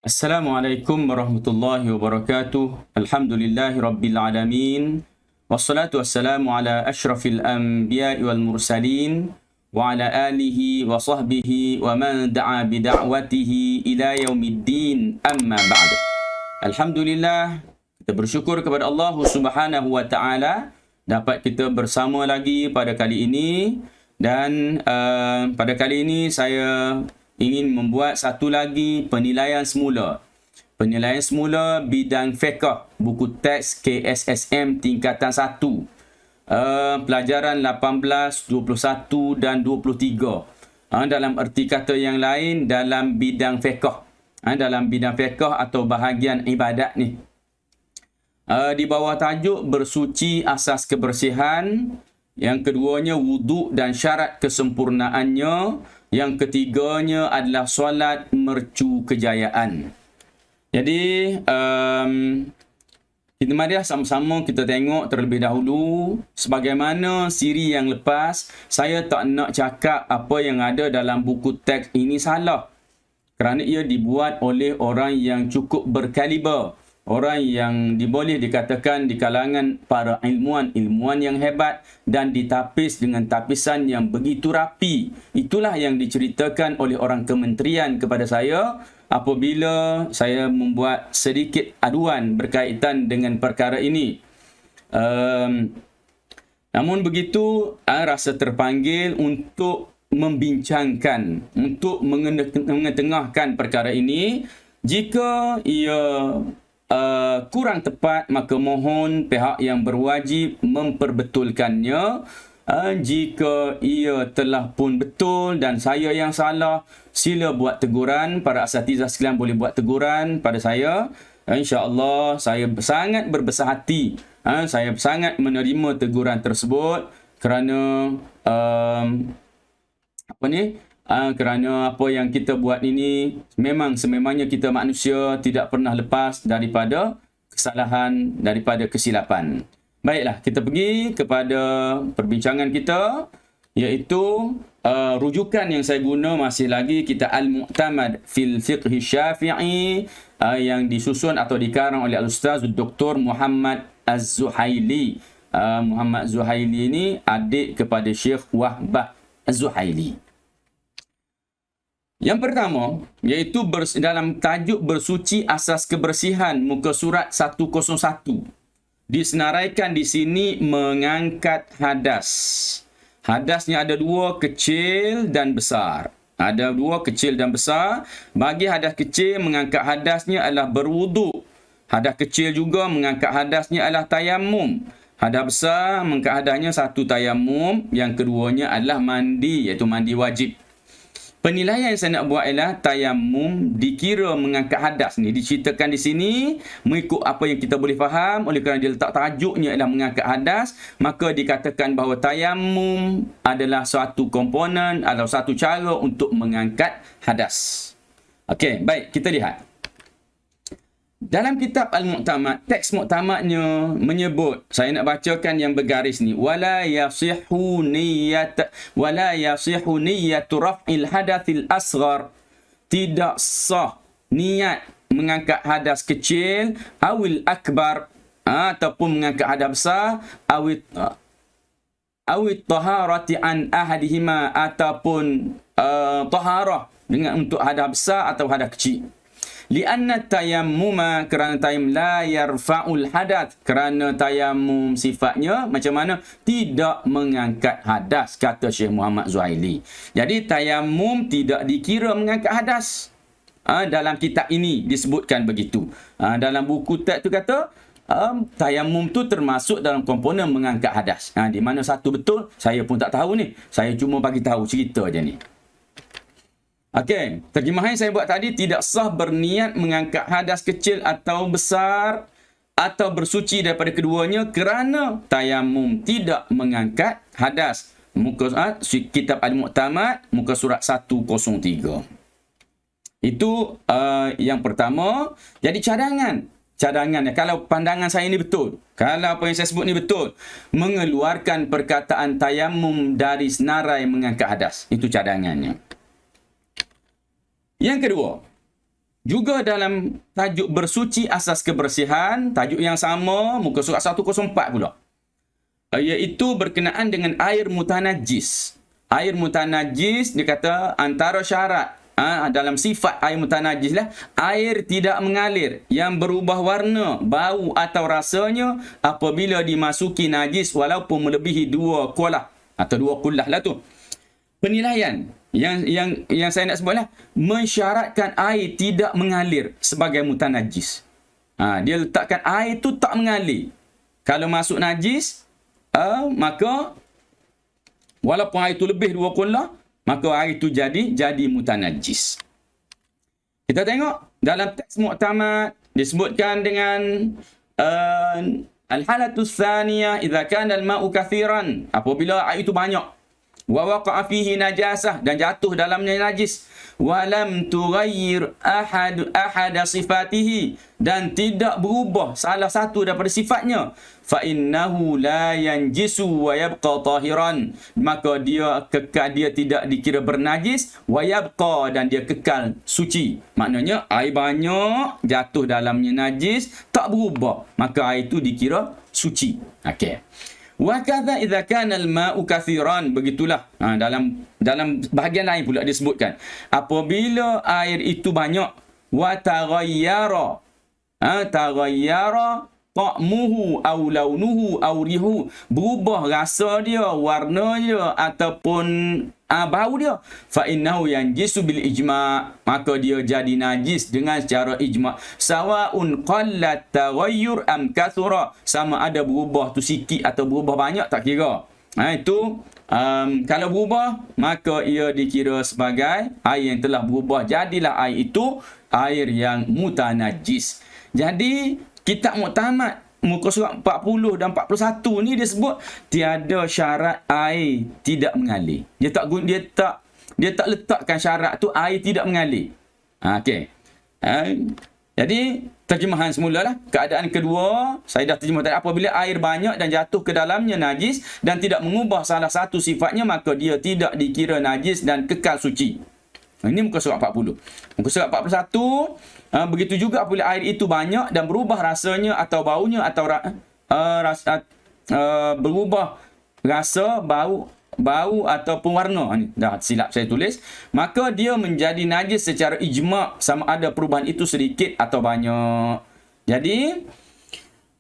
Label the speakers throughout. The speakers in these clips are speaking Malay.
Speaker 1: Assalamualaikum warahmatullahi wabarakatuh. Alhamdulillahi rabbil alamin. Wassalatu wassalamu ala asyrafil anbiya'i wal mursalin wa ala alihi wa sahbihi wa man da'a bida'watihi ila yaumiddin, amma ba'd. Alhamdulillah, kita bersyukur kepada Allah Subhanahu wa taala dapat kita bersama lagi pada kali ini, dan pada kali ini saya ingin membuat satu lagi penilaian semula. Penilaian semula bidang fiqh, buku teks KSSM tingkatan 1. Pelajaran 18, 21 dan 23. Dalam erti kata yang lain, dalam bidang fiqh. Dalam bidang fiqh atau bahagian ibadat ni. Di bawah tajuk bersuci asas kebersihan. Yang keduanya wuduk dan syarat kesempurnaannya. Yang ketiganya adalah solat mercu kejayaan. Jadi, kita mari sama-sama kita tengok terlebih dahulu. Sebagaimana siri yang lepas, saya tak nak cakap apa yang ada dalam buku teks ini salah. Kerana ia dibuat oleh orang yang cukup berkaliber. Orang yang boleh dikatakan di kalangan para ilmuwan yang hebat dan ditapis dengan tapisan yang begitu rapi. Itulah yang diceritakan oleh orang kementerian kepada saya apabila saya membuat sedikit aduan berkaitan dengan perkara ini. Namun begitu, rasa terpanggil untuk membincangkan, untuk mengetengahkan perkara ini. Jika ia kurang tepat, maka mohon pihak yang berwajib memperbetulkannya. Jika ia telah pun betul dan saya yang salah, sila buat teguran. Para asatizah sekalian boleh buat teguran pada saya. InsyaAllah saya sangat berbesar hati. Saya sangat menerima teguran tersebut kerana kerana apa yang kita buat ini memang sememangnya kita manusia tidak pernah lepas daripada kesalahan, daripada kesilapan. Baiklah, kita pergi kepada perbincangan kita, iaitu rujukan yang saya guna masih lagi kitab Al-Mu'tamad fil Fiqh Syafi'i yang disusun atau dikarang oleh Al-Ustaz Dr. Muhammad Az-Zuhaili. Muhammad Zuhaili ini adik kepada Syekh Wahbah Az-Zuhaili. Yang pertama, iaitu dalam tajuk bersuci asas kebersihan, muka surat 101. Disenaraikan di sini mengangkat hadas. Hadasnya ada dua, kecil dan besar. Ada dua, kecil dan besar. Bagi hadas kecil, mengangkat hadasnya adalah berwuduk. Hadas kecil juga mengangkat hadasnya adalah tayamum. Hadas besar mengangkat hadasnya satu tayamum. Yang keduanya adalah mandi, iaitu mandi wajib. Penilaian yang saya nak buat ialah tayamum dikira mengangkat hadas ni. Diceritakan di sini mengikut apa yang kita boleh faham. Oleh kerana dia letak tajuknya adalah mengangkat hadas, maka dikatakan bahawa tayamum adalah suatu komponen atau satu cara untuk mengangkat hadas. Okey, baik, kita lihat. Dalam kitab Al-Mu'tamad, teks Mu'tamadnya menyebut, saya nak bacakan yang bergaris ni, wala yasihu niyatu raf'il hadathil asghar. Tidak sah niat mengangkat hadas kecil, awil akbar, ataupun mengangkat hadas besar, awit taharati an ahadihima, ataupun taharah dengan untuk hadas besar atau hadas kecil. Lianna tayammuma, kerana tayammum la yarfa'ul hadath, kerana tayammum sifatnya macam mana? Tidak mengangkat hadas, kata Syekh Muhammad Zuhaili. Jadi tayammum tidak dikira mengangkat hadas. Dalam kitab ini disebutkan begitu. Dalam buku teks tu kata tayammum tu termasuk dalam komponen mengangkat hadas. Di mana satu betul, saya pun tak tahu ni. Saya cuma bagi tahu cerita je ni. Okey, terjemahan yang saya buat tadi, tidak sah berniat mengangkat hadas kecil atau besar atau bersuci daripada keduanya kerana tayamum tidak mengangkat hadas. Muka kitab Al-Mu'tamad, muka surat 103. Itu yang pertama. Jadi cadangan, kalau pandangan saya ni betul, kalau apa yang saya sebut ni betul, mengeluarkan perkataan tayamum dari senarai mengangkat hadas, itu cadangannya. Yang kedua, Juga dalam tajuk bersuci asas kebersihan, tajuk yang sama, muka surat 104 pula. Iaitu berkenaan dengan air mutanajis. Air mutanajis, dia kata antara syarat dalam sifat air mutanajis lah, air tidak mengalir yang berubah warna, bau atau rasanya apabila dimasuki najis walaupun melebihi 2 kulah atau 2 kulah lah tu. Penilaian yang saya nak sebutlah, mensyaratkan air tidak mengalir sebagai mutanajis. Dia letakkan air tu tak mengalir. Kalau masuk najis, maka walaupun air tu lebih 2 kulah, maka air tu jadi mutanajis. Kita tengok dalam teks Mu'tamad disebutkan dengan al-halatus tsaniyah idza kana al-ma'u kathiran, apabila air itu banyak, wa waqa'a fihi najasah, dan jatuh dalamnya najis, wa lam tughayyir ahad sifatihi, dan tidak berubah salah satu daripada sifatnya, fa innahu la yanjisu wa yabqa tahiran, maka dia kekal, dia tidak dikira bernajis, wa yabqa, dan dia kekal suci. Maknanya air banyak jatuh dalamnya najis tak berubah, maka air itu dikira suci. Okey. Wa kadza idza kana al-ma'u kathiran, begitulah dalam bahagian lain pula disebutkan apabila air itu banyak, wa taghayyara ta'muhu aw launuhu aw rihu, berubah rasa dia, warna dia ataupun bau dia, fa innahu yanjisu bil ijma', maka dia jadi najis dengan secara ijma', sawaun qallat taghayyur am kathura, sama ada berubah tu sikit atau berubah banyak tak kira. Itu kalau berubah, maka ia dikira sebagai air yang telah berubah, jadilah air itu air yang mutanajis. Jadi kitab Mu'tamad muka surat 40 dan 41 ni dia sebut tiada syarat air tidak mengalir. Dia tak letakkan syarat tu air tidak mengalir. Okey. Jadi terjemahan semulalah. Keadaan kedua, saya dah terjemah tadi, apabila air banyak dan jatuh ke dalamnya najis dan tidak mengubah salah satu sifatnya, maka dia tidak dikira najis dan kekal suci. Ini muka surat 40. Muka surat 41, begitu juga apabila air itu banyak dan berubah rasanya atau baunya atau berubah rasa, bau ataupun warna. Ini dah silap saya tulis. Maka dia menjadi najis secara ijma', sama ada perubahan itu sedikit atau banyak. Jadi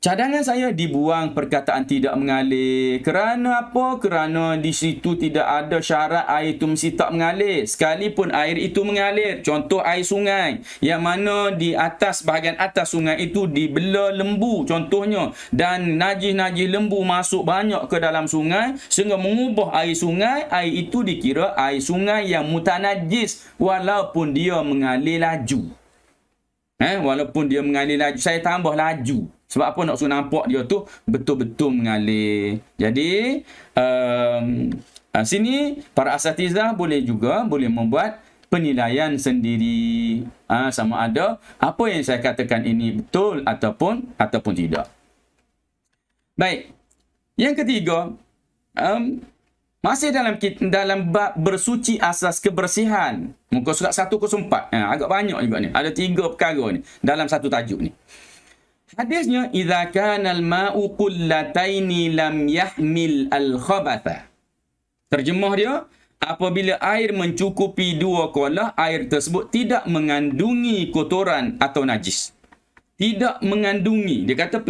Speaker 1: cadangan saya dibuang perkataan tidak mengalir. Kerana apa? Kerana di situ tidak ada syarat air itu mesti tak mengalir. Sekalipun air itu mengalir. Contoh air sungai, yang mana di atas, bahagian atas sungai itu dibela lembu contohnya. Dan najis-najis lembu masuk banyak ke dalam sungai sehingga mengubah air sungai. Air itu dikira air sungai yang mutanajis walaupun dia mengalir laju. Walaupun dia mengalir laju. Saya tambah laju. Sebab apa? Nak suruh nampak dia tu betul-betul mengalir. Jadi, sini para asatizah boleh membuat penilaian sendiri. Sama ada apa yang saya katakan ini betul ataupun tidak. Baik. Yang ketiga, masih dalam bab bersuci asas kebersihan. Muka surat 104. Agak banyak juga ni. Ada 3 perkara ni dalam satu tajuk ni. Hadisnya, idza kana al-ma'u qullataini lam yahmil al-khabatha. Terjemah dia, apabila air mencukupi 2 kulah, air tersebut tidak mengandungi kotoran atau najis. Tidak mengandungi. Dia kata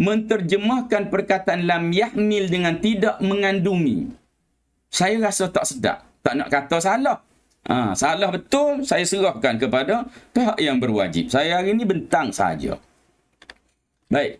Speaker 1: menterjemahkan perkataan lam yahmil dengan tidak mengandungi. Saya rasa tak sedap. Tak nak kata salah. Salah betul, saya serahkan kepada pihak yang berwajib. Saya hari ini bentang saja. Baik.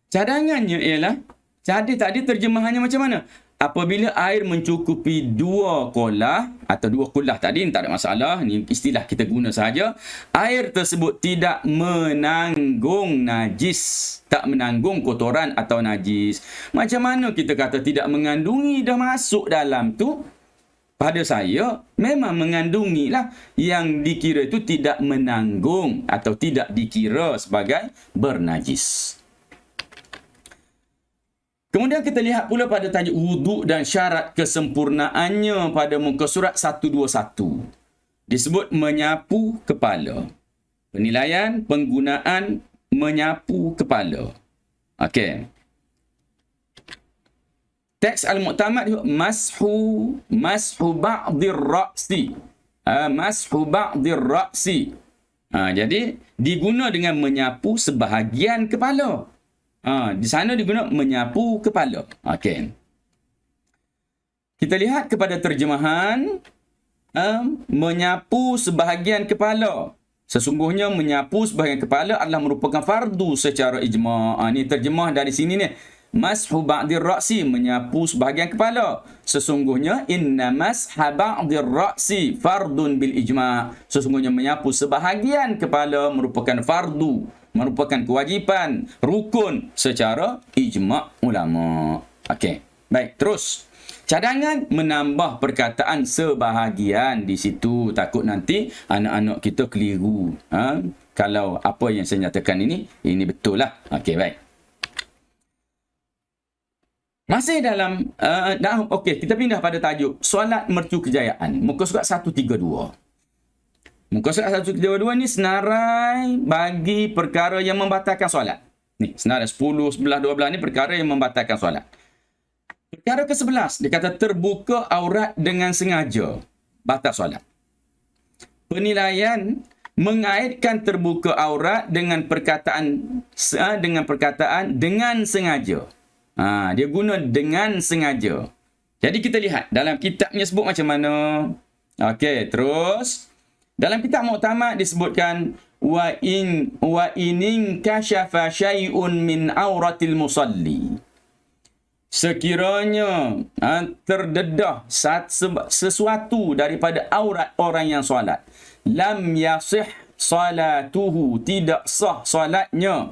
Speaker 1: Cadangannya ialah, jadi tadi terjemahannya macam mana? Apabila air mencukupi 2 kulah atau 2 kulah tadi, tak ada masalah. Ini istilah kita guna saja. Air tersebut tidak menanggung najis. Tak menanggung kotoran atau najis. Macam mana kita kata tidak mengandungi, dah masuk dalam tu? Pada saya, memang mengandungilah. Yang dikira itu tidak menanggung atau tidak dikira sebagai bernajis. Kemudian kita lihat pula pada tajuk wuduk dan syarat kesempurnaannya pada muka surat 121. Disebut menyapu kepala. Penilaian penggunaan menyapu kepala. Okey. Teks al-mu'tamad mashu ba'dir ra'si. Mashu ba'dir ra'si. Jadi diguna dengan menyapu sebahagian kepala. Di sana diguna menyapu kepala. Okey. Kita lihat kepada terjemahan menyapu sebahagian kepala. Sesungguhnya menyapu sebahagian kepala adalah merupakan fardu secara ijma'. Ini terjemah dari sini ni. Mashu ba'dir ra'si, menyapu sebahagian kepala. Sesungguhnya inna masha ba'dir ra'si fardun bil ijma'. Sesungguhnya menyapu sebahagian kepala merupakan fardu, merupakan kewajipan, rukun secara ijma' ulama. Okey. Baik, terus. Cadangan menambah perkataan sebahagian di situ. Takut nanti anak-anak kita keliru. Kalau apa yang saya nyatakan ini betul lah. Okey, baik. Masih dalam, okey, kita pindah pada tajuk solat mercu kejayaan. Muka surat 132. Muka surat 132 ni senarai bagi perkara yang membatalkan solat. Ni, senarai 10, 11, 12 ni perkara yang membatalkan solat. Perkara ke-11, dia kata terbuka aurat dengan sengaja, batal solat. Penilaian mengaitkan terbuka aurat dengan perkataan dengan sengaja. Dia guna dengan sengaja. Jadi kita lihat dalam kitabnya sebut macam mana. Okey, terus dalam kitab Mu'tamad disebutkan wa in kashafa syai'un min auratil musalli. Sekiranya terdedah sesuatu daripada aurat orang yang solat, lam yasih salatuhu, tidak sah solatnya.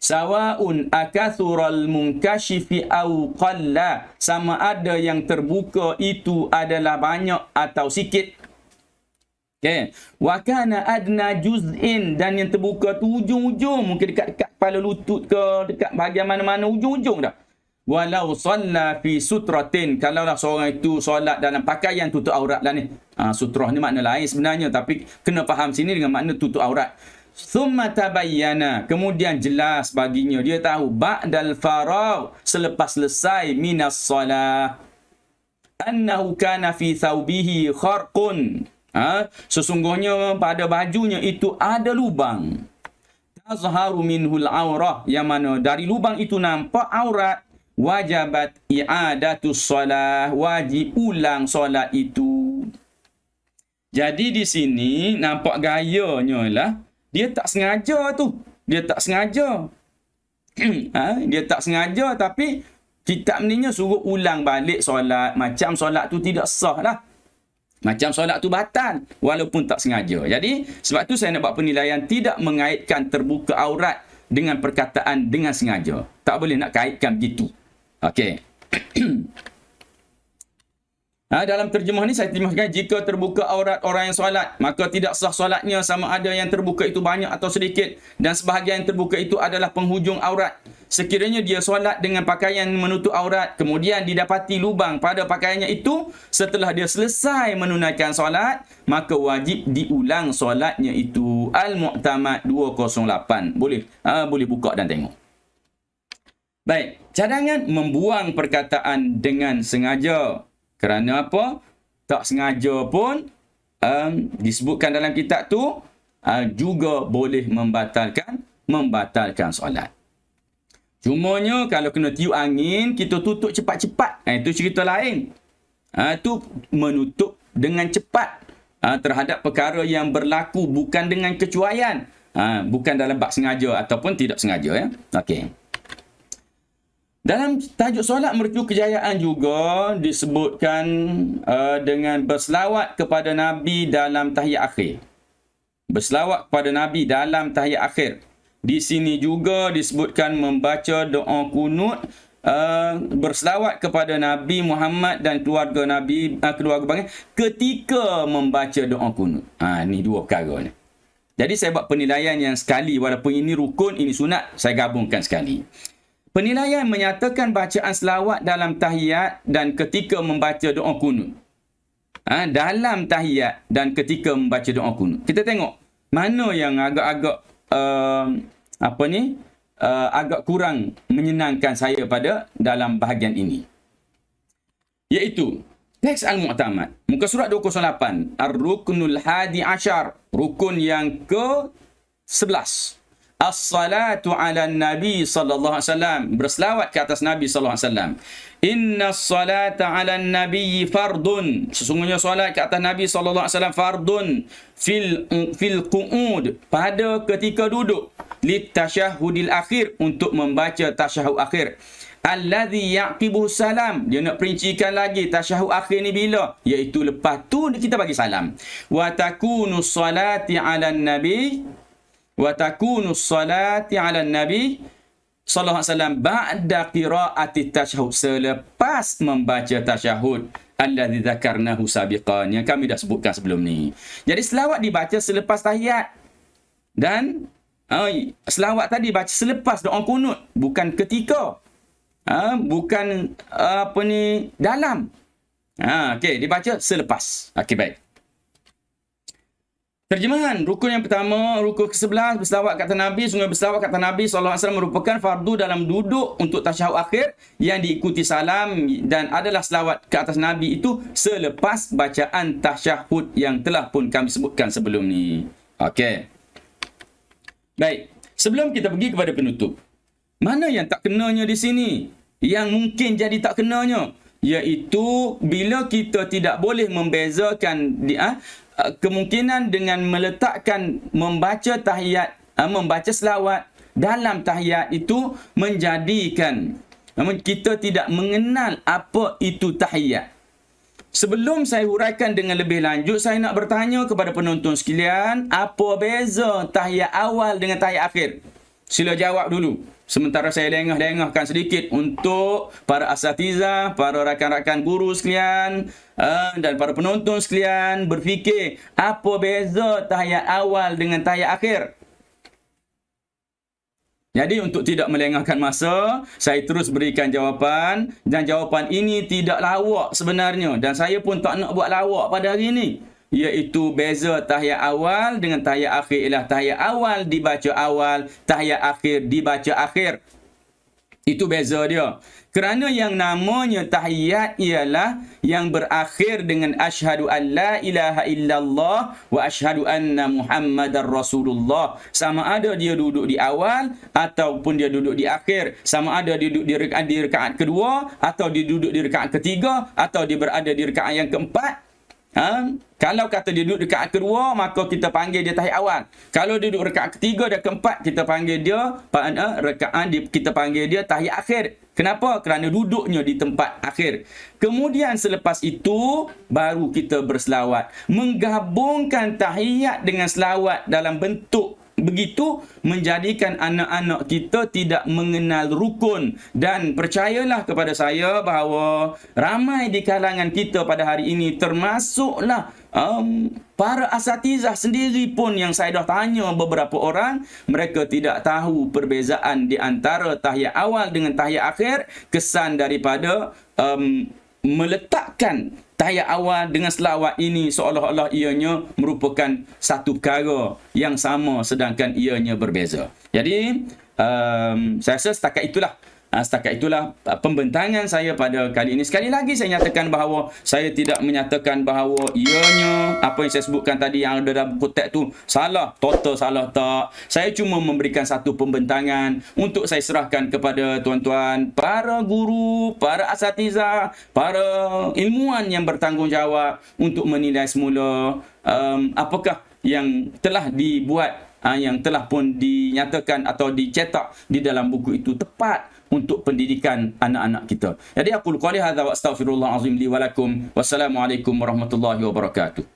Speaker 1: Sawaun akathural munkashifi aw qalla, sama ada yang terbuka itu adalah banyak atau sikit. Okay. Wa kana adna juz'in, dan yang terbuka tu ujung-ujung, mungkin dekat kepala lutut ke, dekat bahagian mana-mana ujung-ujung dah. Walau salla fi sutratin, kalaulah seorang itu solat dalam pakaian tutup aurat lah ni. Sutrah ni makna lain sebenarnya, tapi kena faham sini dengan makna tutup aurat. Thumma tabayyana, kemudian jelas baginya, dia tahu ba'dal faragh, selepas selesai minas salah, annahu kana fi thawbihi kharqun, sesungguhnya pada bajunya itu ada lubang. Tazharu minhul aurah, yang mana dari lubang itu nampak aurat. Wajabat i'adatus salah, wajib ulang solat itu. Jadi di sini nampak gayanya lah, dia tak sengaja tu. Dia tak sengaja. Dia tak sengaja, tapi kitab ni suruh ulang balik solat. Macam solat tu tidak sah lah. Macam solat tu batal walaupun tak sengaja. Jadi sebab tu saya nak buat penilaian tidak mengaitkan terbuka aurat dengan perkataan dengan sengaja. Tak boleh nak kaitkan begitu. Okey. Dalam terjemah ni saya terjemahkan, jika terbuka aurat orang yang solat, maka tidak sah solatnya sama ada yang terbuka itu banyak atau sedikit, dan sebahagian yang terbuka itu adalah penghujung aurat. Sekiranya dia solat dengan pakaian menutup aurat, kemudian didapati lubang pada pakaiannya itu setelah dia selesai menunaikan solat, maka wajib diulang solatnya itu. Al-Mu'tamad 208. Boleh buka dan tengok. Baik, cadangan membuang perkataan dengan sengaja. Kerana apa? Tak sengaja pun disebutkan dalam kitab tu juga boleh membatalkan solat. Cumanya kalau kena tiup angin, kita tutup cepat-cepat. Itu cerita lain. Itu menutup dengan cepat terhadap perkara yang berlaku bukan dengan kecuaian. Bukan dalam bab sengaja ataupun tidak sengaja. Ya? Okey. Dalam tajuk solat mercu kejayaan juga disebutkan dengan berselawat kepada Nabi dalam tahiyat akhir. Berselawat kepada Nabi dalam tahiyat akhir. Di sini juga disebutkan membaca doa kunut, berselawat kepada Nabi Muhammad dan keluarga Nabi, keluarga baginda ketika membaca doa kunut. Ni dua perkara ni. Jadi saya buat penilaian yang sekali, walaupun ini rukun, ini sunat, saya gabungkan sekali. Penilaian menyatakan bacaan selawat dalam tahiyat dan ketika membaca doa kunut. Dalam tahiyat dan ketika membaca doa kunut. Kita tengok. mana yang agak-agak agak kurang menyenangkan saya pada dalam bahagian ini. Iaitu teks Al-Mu'tamad, muka surat 208, Ar-Ruknul Hadi Ashar, rukun yang ke-11. As-salatu ala Nabi sallallahu alaihi wasallam, berselawat ke atas Nabi sallallahu alaihi wasallam. Inna salata ala Nabi fardun, sesungguhnya solat ke atas Nabi sallallahu alaihi wasallam fardun fil qu'ud, pada ketika duduk, litasyahudil akhir, untuk membaca tasyahud akhir. Alladhi yaqibu salam, dia nak perincikan lagi tasyahud akhir ni bila, iaitu lepas tu kita bagi salam. Wa takunu salati ala nabi sallallahu alaihi wasallam ba'da qiraati tasyahud, selepas membaca tasyahud alladhi dzakarnahu sabiqan, yang kami dah sebutkan sebelum ni. Jadi selawat dibaca selepas tahiyat, dan selawat tadi baca selepas doa kunut, bukan ketika, bukan dalam. Okey, dibaca selepas. Okey, baik. Terjemahan rukun yang pertama, rukun ke-11, berselawat kata Nabi. Sungguh berselawat kata Nabi SAW merupakan fardu dalam duduk untuk tasyahud akhir yang diikuti salam, dan adalah selawat ke atas Nabi itu selepas bacaan tasyahud yang telah pun kami sebutkan sebelum ni. Okey. Baik, sebelum kita pergi kepada penutup, mana yang tak kenanya di sini? Yang mungkin jadi tak kenanya, iaitu bila kita tidak boleh membezakan kemungkinan dengan meletakkan membaca tahiyat, membaca selawat dalam tahiyat itu menjadikan kita tidak mengenal apa itu tahiyat. Sebelum saya huraikan dengan lebih lanjut, saya nak bertanya kepada penonton sekalian, apa beza tahiyat awal dengan tahiyat akhir? Sila jawab dulu. Sementara saya lengah-lengahkan sedikit untuk para asatizah, para rakan-rakan guru sekalian, dan para penonton sekalian berfikir, apa beza tahiyat awal dengan tahiyat akhir? Jadi untuk tidak melengahkan masa, saya terus berikan jawapan, dan jawapan ini tidak lawak sebenarnya, dan saya pun tak nak buat lawak pada hari ini. Iaitu beza tahiyat awal dengan tahiyat akhir ialah tahiyat awal dibaca awal, tahiyat akhir dibaca akhir. Itu beza dia. Kerana yang namanya tahiyat ialah yang berakhir dengan asyhadu an la ilaha illallah wa asyhadu anna Muhammadar Rasulullah. Sama ada dia duduk di awal ataupun dia duduk di akhir. Sama ada dia duduk di rakaat kedua, atau dia duduk di rakaat ketiga, atau dia berada di rakaat yang keempat. Kalau kata dia duduk rakaat kedua, maka kita panggil dia tahiyat awal. Kalau dia duduk rakaat ketiga dan keempat, kita panggil dia kita panggil dia tahiyat akhir. Kenapa? Kerana duduknya di tempat akhir. Kemudian selepas itu baru kita berselawat. Menggabungkan tahiyat dengan selawat dalam bentuk begitu menjadikan anak-anak kita tidak mengenal rukun. Dan percayalah kepada saya bahawa ramai di kalangan kita pada hari ini, termasuklah para asatizah sendiri pun, yang saya dah tanya beberapa orang, mereka tidak tahu perbezaan di antara tahiyat awal dengan tahiyat akhir. Kesan daripada meletakkan tahiyat awal dengan selawat ini seolah-olah ianya merupakan satu perkara yang sama, sedangkan ianya berbeza. Jadi saya rasa setakat itulah pembentangan saya pada kali ini. Sekali lagi saya nyatakan bahawa saya tidak menyatakan bahawa ianya apa yang saya sebutkan tadi yang ada dalam buku teks tu salah, total salah, tak. Saya cuma memberikan satu pembentangan untuk saya serahkan kepada tuan-tuan para guru, para asatizah, para ilmuwan yang bertanggungjawab untuk menilai semula apakah yang telah dibuat, yang telah pun dinyatakan atau dicetak di dalam buku itu tepat untuk pendidikan anak-anak kita. Jadi aku qouli hadza wa astaghfirullahal azim li wa lakum. Wassalamualaikum warahmatullahi wabarakatuh.